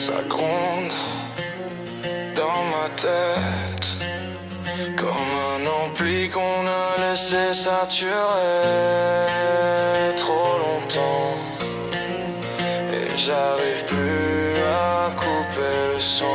Ça gronde dans ma tête comme un ampli qu'on a laissé saturer trop longtemps. Et j'arrive plus à couper le son.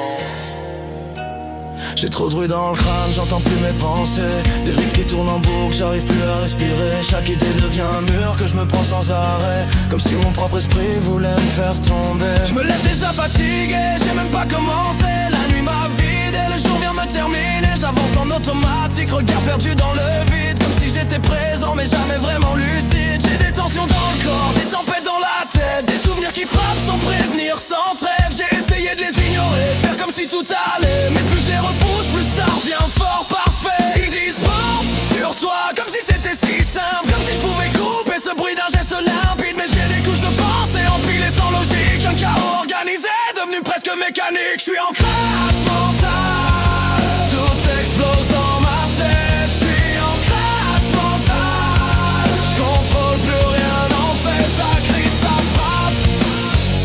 J'ai trop de bruit dans le crâne, j'entends plus mes pensées. Des riffs qui tournent en boucle, j'arrive plus à respirer. Chaque idée devient un mur que je me prends sans arrêt, comme si mon propre esprit voulait me faire tomber. Je me lève déjà fatigué, j'ai même pas commencé. La nuit m'a vidé, le jour vient me terminer. J'avance en automatique, regard perdu dans le vide, comme si j'étais présent mais jamais vraiment lucide. J'ai des tensions dans le corps, des tempêtes dans la tête, des souvenirs qui frappent sans prévenir, sans trêve. J'ai essayé de les ignorer, de faire comme si tout allait, mais plus je les repousse, plus ça revient fort, parfait. Ils disent bon sur toi, comme si c'était si simple, comme si je pouvais couper ce bruit d'un geste limpide. Mais j'ai des couches de pensée empilées sans logique, un chaos organisé, devenu presque mécanique. Je suis en crash mental, tout explose dans ma tête. Je suis en crash mental, je contrôle plus rien, en fait ça crie, ça frappe,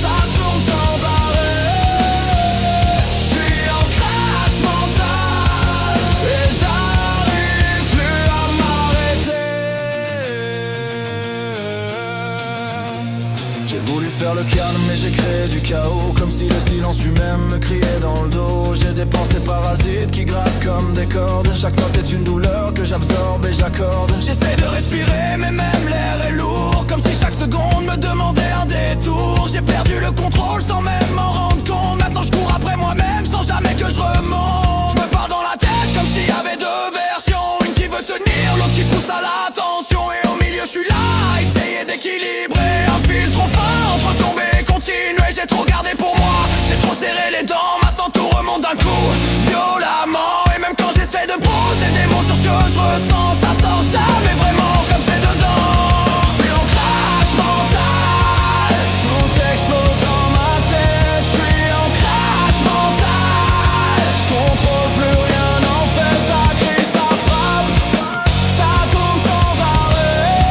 ça tourne sans arrêt. Je suis en crash mental et j'arrive plus à m'arrêter. J'ai voulu faire le calme mais j'ai créé du chaos, comme si le silence lui-même me criait dans le dos. J'ai des pensées parasites qui grattent comme des cordes. Chaque note est une douleur que j'absorbe et j'accorde. J'essaie de respirer mais même l'air est lourd, comme si chaque seconde me demandait un détour. J'ai perdu le contrôle sans même m'en rendre compte. Maintenant je cours après moi-même sans jamais que je remonte. Je me parle dans la tête comme s'il y avait deux versions, une qui veut tenir, l'autre qui pousse à la tension. Et au milieu je suis là à essayer d'équilibrer un fil trop fin entre tomber et continuer. J'ai trop gardé pour moi, j'ai trop serré les dents. Maintenant tout remonte d'un coup, violemment. Et même quand j'essaie de poser des mots sur ce que je ressens, ça sort jamais vraiment comme c'est dedans. Je suis en crash mental, tout explose dans ma tête. Je suis en crash mental, je contrôle plus rien, en fait ça crie, ça frappe, ça tourne sans arrêt.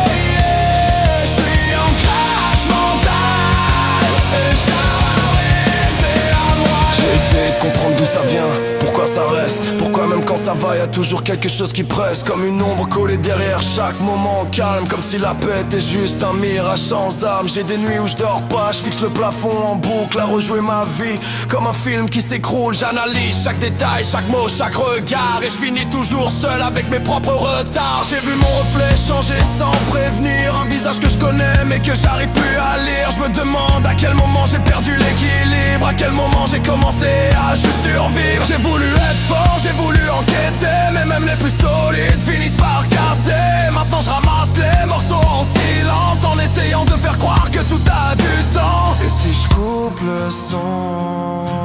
Je suis en crash mental et j'arrive à moi. J'ai essayé de comprendre d'où ça vient, pourquoi ça reste, pourquoi même quand ça va y a toujours quelque chose qui presse, comme une ombre collée derrière chaque moment calme, comme si la paix était juste un mirage sans âme. J'ai des nuits où je dors pas, je fixe le plafond en boucle à rejouer ma vie comme un film qui s'écroule. J'analyse chaque détail, chaque mot, chaque regard, et je finis toujours seul avec mes propres retards. J'ai vu mon reflet changer sans prévenir, un visage que je connais mais que j'arrive plus à lire. Je me demande à quel moment j'ai perdu l'équilibre, à quel moment j'ai commencé à juste survivre. J'ai voulu être fort, j'ai voulu encaisser, mais même les plus solides finissent par casser. Maintenant je ramasse les morceaux en silence, en essayant de faire croire que tout a du sens. Et si je coupe le son,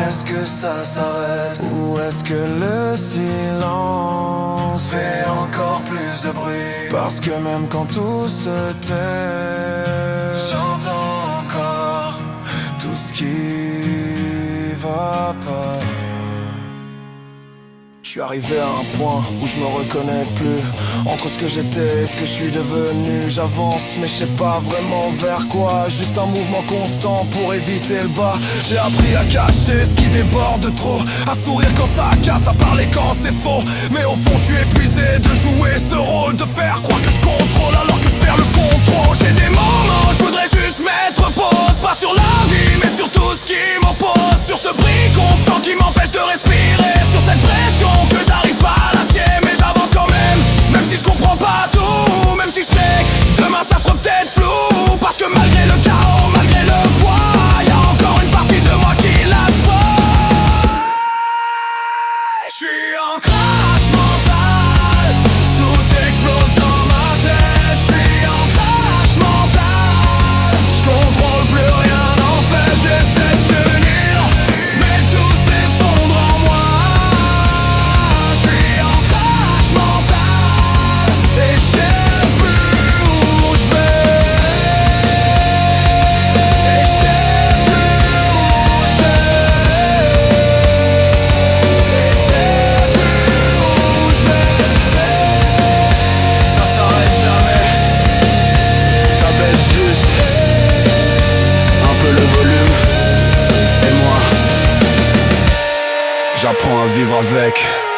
est-ce que ça s'arrête, ou est-ce que le silence fait encore plus de bruit? Parce que même quand tout se tait, j'entends encore tout ce qui va pas. Je suis arrivé à un point où je me reconnais plus, entre ce que j'étais et ce que je suis devenu. J'avance mais je sais pas vraiment vers quoi, juste un mouvement constant pour éviter le bas. J'ai appris à cacher ce qui déborde trop, à sourire quand ça casse, à parler quand c'est faux. Mais au fond je suis épuisé de jouer ce rôle, de faire croire que je contrôle alors que je perds le contrôle. J'ai des moments, je voudrais juste mettre pause, pas sur la vie mais sur tout ce qui m'oppose, sur ce bruit constant qui m'empêche de respirer, sur cette pression que j'arrive pas à lâcher. Mais j'avance quand même si je comprends pas tout, même si je sais que demain ça sera peut-être flou. Parce que malgré le chaos, malgré le poids, y'a encore une partie de moi qui lâche pas. Je suis en crash mental, tout explose dans ma tête. Je suis en crash mental, j'apprends à vivre avec.